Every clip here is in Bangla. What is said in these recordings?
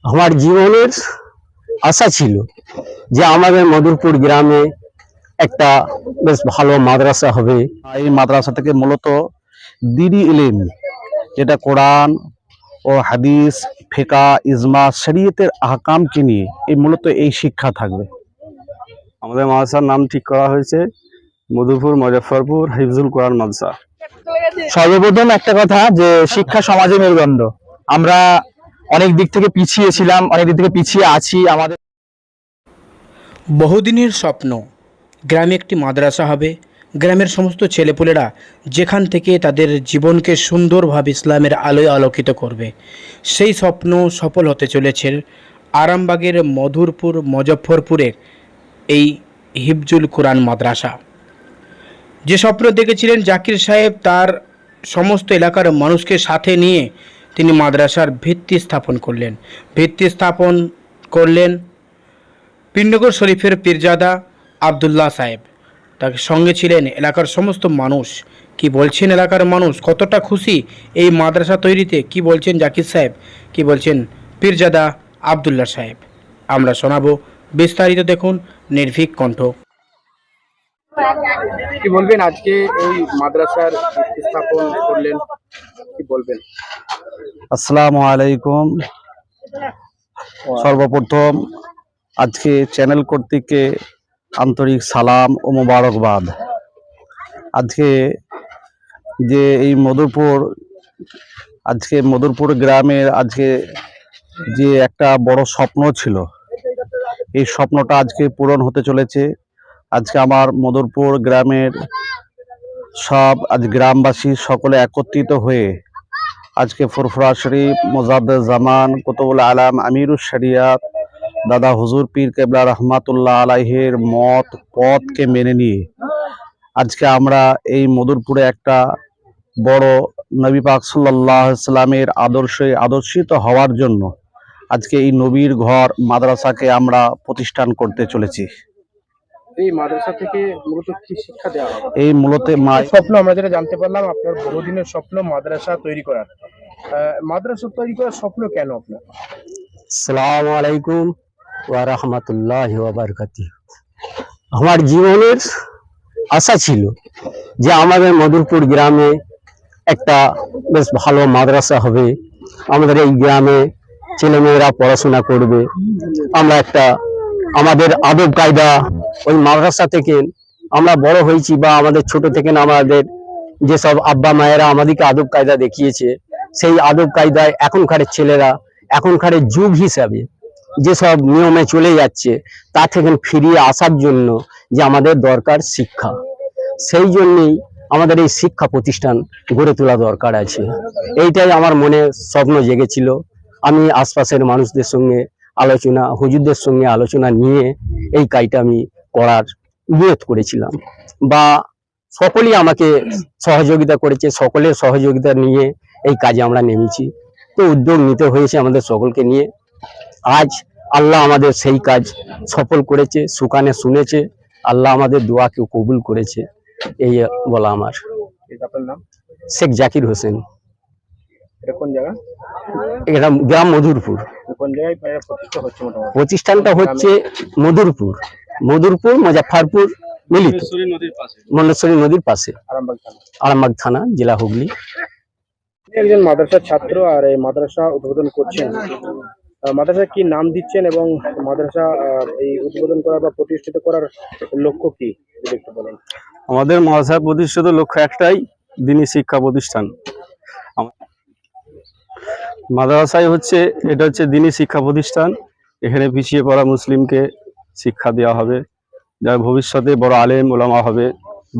আমার জীবনের আশা ছিল যে আমাদের মধুরপুর গ্রামে একটা বেশ ভালো মাদ্রাসা হবে। এই মাদ্রাসা থেকে মূলত দিনী ইলম, যেটা কোরআন ও হাদিস, ফিকা, ইজমা, শরীয়তের আহকামকে নিয়ে মূলত এই শিক্ষা থাকবে। আমাদের মাদ্রাসার নাম ঠিক করা হয়েছে মধুপুর মুজফ্ফরপুর হিফজুল কোরআন মাদ্রাসা। সর্বপ্রথম একটা কথা, যে শিক্ষা সমাজে মেরুদণ্ড। আমরা অনেক দিক থেকে পিছিয়ে ছিলাম, অনেক দিক থেকে পিছিয়ে আছি। আমাদের বহুদিনের স্বপ্ন গ্রামে একটি মাদ্রাসা হবে। গ্রামের সমস্ত ছেলেপুলেরা যেখান থেকে তাদের জীবনকে সুন্দরভাবে ইসলামের আলোয় আলোকিত করবে, সেই স্বপ্ন সফল হতে চলেছে আরামবাগের মধুরপুর মুজফ্ফরপুরের এই হিফজুল কোরআন মাদ্রাসা। যে স্বপ্ন দেখেছিলেন জাকির সাহেব, তার সমস্ত এলাকার মানুষকে সাথে নিয়ে তিনি মাদ্রাসার ভিত্তি স্থাপন করলেন পিণ্ডগর শরীফের পীরজাদা আবদুল্লাহ সাহেব। তার সঙ্গে ছিলেন এলাকার সমস্ত মানুষ। কি বলছেন এলাকার মানুষ, কতটা খুশি এই মাদ্রাসা তৈরিতে, কি বলছেন জাকির সাহেব, কি বলছেন পীরজাদা আবদুল্লাহ সাহেব, আমরা শোনাবো। বিস্তারিত দেখুন নির্ভীক কণ্ঠ। কি বলবেন, আজকে এই মাদ্রাসার ভিত্তি স্থাপন করলেন, কি বলবেন? আসসালামু আলাইকুম। সর্বপ্রথম আজকে চ্যানেল কর্তৃককে আন্তরিক সালাম ও মোবারকবাদ। আজকে যে এই মধুরপুর গ্রামের আজকে যে একটা বড় স্বপ্ন ছিল, এই স্বপ্নটা আজকে পূরণ হতে চলেছে। আজকে আমার মধুরপুর গ্রামের গ্রামবাসী সকলে একত্রিত হয়ে আজকে ফুরফুরা শরীফ মোজাদ্দেদ জামান কুতুবুল আলাম আমিরুশ শরিয়াত দাদা হুজুর পীর কেবলা রহমাতুল্লাহ আলাইহির পথকে মেনে নিয়ে আজকে আমরা এই মধুরপুরে একটা বড় নবী পাক সাল্লাল্লাহু আলাইহি সাল্লামের আদর্শিত হওয়ার জন্য আজকে এই নবীর ঘর মাদ্রাসাকে আমরা প্রতিষ্ঠান করতে চলেছি। এই মাদ্রাসা থেকে মূলত কি শিক্ষা দেওয়া হবে? এই মূলত স্বপ্ন আমরা যেটা জানতে পারলাম, আপনার বহুদিনের স্বপ্ন মাদ্রাসা তৈরি করার। মাদ্রাসা তৈরি করার স্বপ্ন কেন আপনার? আসসালামু আলাইকুম ওয়া রাহমাতুল্লাহি ওয়া বারাকাতুহু। আমার জীবনের আশা ছিল যে আমাদের মধুরপুর গ্রামে একটা বেশ ভালো মাদ্রাসা হবে। আমাদের এই গ্রামে ছেলেমেয়েরা পড়াশোনা করবে। আমরা আমাদের আদব কায়দা ওই মাদ্রাসা থেকে আমরা বড় হয়েছি, বা আমাদের ছোট থেকে আমাদের যেসব আব্বা মায়েরা আমাদেরকে আদব কায়দা দেখিয়েছে, সেই আদব কায়দায় এখনকার ছেলেরা এখনকার যুগ হিসাবে যেসব নিয়মে চলে যাচ্ছে, তা থেকে ফিরিয়ে আসার জন্য যে আমাদের দরকার শিক্ষা, সেই জন্যই আমাদের এই শিক্ষা প্রতিষ্ঠান গড়ে তোলা দরকার আছে। এইটাই আমার মনে স্বপ্ন জেগেছিল। আমি আশপাশের মানুষদের সঙ্গে হুজুরদের সঙ্গে আলোচনা নিয়ে এই কাজটা আমি করার নিয়ত করেছিলাম, বা সকলেই আমাকে সহযোগিতা করেছে। সকলের সহযোগিতা নিয়ে এই কাজে আমরা নেমেছি। তো উদ্যোগ নিতে হয়েছে আমাদের সকলকে নিয়ে। আজ আল্লাহ আমাদের সেই কাজ সফল করেছে, সুকানে শুনেছে। আল্লাহ আমাদের দোয়াকে কবুল করেছে। এই বলা আমার। আপনার নাম? শেখ জাকির হোসেন। এটা কোন জায়গা? এটা গ্রাম মধুরপুর। কোন জায়গায় প্রতিষ্ঠা হচ্ছে? মোটামুটি প্রতিষ্ঠানটা হচ্ছে মধুরপুর মুজফ্ফরপুর মিলিত, মন্ডেশ্বরী নদীর পাশে, আরামবাগ থানা, জেলা হুগলি। একজন মাদ্রাসার ছাত্র আর এই মাদ্রাসা উদ্বোধন করছেন। মাদ্রাসা কি নাম দিচ্ছেন এবং মাদ্রাসা এই উদ্বোধন করা বা প্রতিষ্ঠিত করার লক্ষ্য কি একটু বলেন? আমাদের মাদ্রাসা প্রতিষ্ঠিত লক্ষ্য একটাই, দিনী শিক্ষা প্রতিষ্ঠান। মাদ্রাসায় এটা হচ্ছে দিনী শিক্ষা প্রতিষ্ঠান। এখানে পিছিয়ে পড়া মুসলিমকে শিক্ষা দেওয়া হবে, যারা ভবিষ্যতে বড় আলেম ওলামা হবে,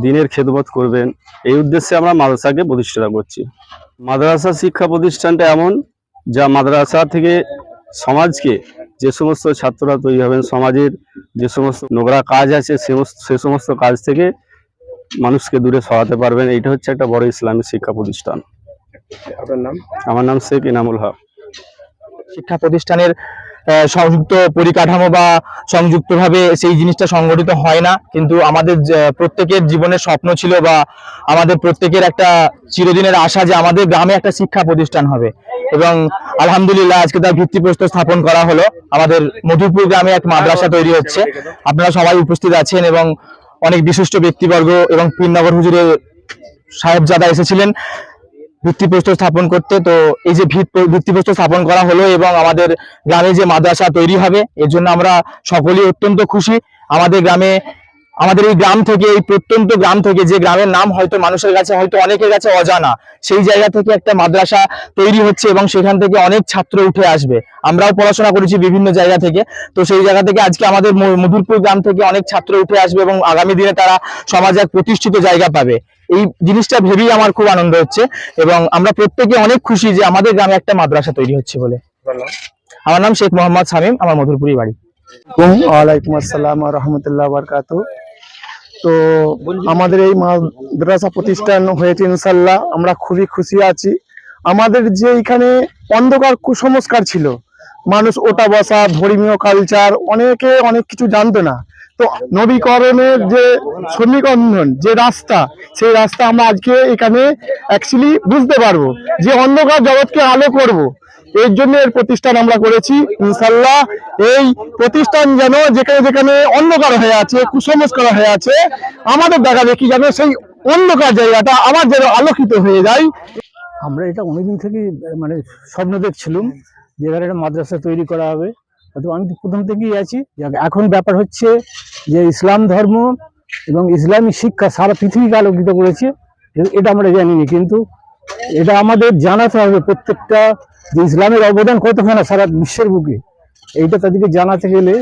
দিনের খেদমত করবেন। এই উদ্দেশ্যে আমরা মাদ্রাসাকে প্রতিষ্ঠা করছি। মাদ্রাসা শিক্ষা প্রতিষ্ঠানটা এমন, যা মাদ্রাসা থেকে সমাজকে যে সমস্ত ছাত্ররা তৈরি হবেন, সমাজের যে সমস্ত নোংরা কাজ আছে সে সমস্ত কাজ থেকে মানুষকে দূরে সরাতে পারবেন। এইটা হচ্ছে একটা বড় ইসলামিক শিক্ষা প্রতিষ্ঠান। আপনার নাম? আমার নাম শেখ ইনামুল হক। শিক্ষা প্রতিষ্ঠানের সংযুক্ত পরিকাঠামো বা সংযুক্তভাবে সেই জিনিসটা সংগঠিত হয় না, কিন্তু আমাদের প্রত্যেকের জীবনের স্বপ্ন ছিল বা আমাদের প্রত্যেকের একটা চিরদিনের আশা যে আমাদের গ্রামে একটা শিক্ষা প্রতিষ্ঠান হবে। এবং আলহামদুলিল্লাহ আজকে তার ভিত্তিপ্রস্তর স্থাপন করা হলো। আমাদের মধুপুর গ্রামে এক মাদ্রাসা তৈরি হচ্ছে। আপনারা সবাই উপস্থিত আছেন এবং অনেক বিশিষ্ট ব্যক্তিবর্গ এবং পীরনগর হুজুরের সাহেবজাদা এসেছিলেন ভিত্তিপ্রস্তর স্থাপন করতে। তো এই যে ভিত্তিপ্রস্তর স্থাপন করা হলো এবং আমাদের গ্রামে যে মাদ্রাসা তৈরি হবে, এর জন্য আমরা সকলেই অত্যন্ত খুশি। আমাদের গ্রামে, আমাদের এই গ্রাম থেকে, এই প্রত্যন্ত গ্রাম থেকে, যে গ্রামের নাম হয়তো মানুষের কাছে, হয়তো অনেকের কাছে অজানা, সেই জায়গা থেকে একটা মাদ্রাসা তৈরি হচ্ছে এবং সেখান থেকে অনেক ছাত্র উঠে আসবে। আমরাও পড়াশোনা করেছি বিভিন্ন জায়গা থেকে, তো সেই জায়গা থেকে আজকে আমাদের মধুরপুর গ্রাম থেকে অনেক ছাত্র উঠে আসবে এবং আগামী দিনে তারা সমাজে এক প্রতিষ্ঠিত জায়গা পাবে। এই জিনিসটা ভেবেই আমার খুব আনন্দ হচ্ছে এবং আমরা প্রত্যেকে অনেক খুশি যে আমাদের গ্রামে একটা মাদ্রাসা তৈরি হচ্ছে বলে। আমার নাম শেখ মোহাম্মদ শামীম, আমার মধুরপুরই বাড়ি। ওয়ালাইকুম আসসালাম রহমতুল্লাহ বারকাতু। তো আমাদের এই মাদ্রাসা প্রতিষ্ঠান হয়েছে ইনশাল্লাহ, আমরা খুবই খুশি আছি। আমাদের যে এখানে অন্ধকার কুসংস্কার ছিল, মানুষ ওটা বসা, ধর্মীয় কালচার, অনেকে অনেক কিছু জানতো না। তো নবীকরণের যে সমীকরণ, যে রাস্তা, সেই রাস্তা আমরা আজকে এখানে অ্যাকচুয়ালি বুঝতে পারবো যে অন্ধকার জগৎকে আলো করব। এর জন্য এর প্রতিষ্ঠান আমরা করেছি ইনশাল্লাহ। এই প্রতিষ্ঠান যেন যেখানে যেখানে অন্ধকার হয়ে আছে, কুসংস্কার হয়ে আছে, আমাদের দেখা দেখি যেন সেই অন্ধকার জায়গাটা আবার যেন আলোকিত হয়ে যায়। আমরা এটা অনেকদিন থেকে মানে স্বপ্ন দেখছিলাম যে এখানে একটা মাদ্রাসা তৈরি করা হবে। তো আমি তো প্রথম থেকেই আছি। এখন ব্যাপার হচ্ছে যে ইসলাম ধর্ম এবং ইসলামী শিক্ষা সারা পৃথিবীকে আলোকিত করেছে, এটা আমরা জানিনি, কিন্তু এটা আমাদের জানাতে হবে প্রত্যেকটা, যে ইসলামের অবদান কতখানি সারা বিশ্বের বুকে, এইটা তাদেরকে জানাতে গেলে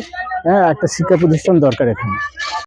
একটা শিক্ষা প্রতিষ্ঠান দরকার এখানে।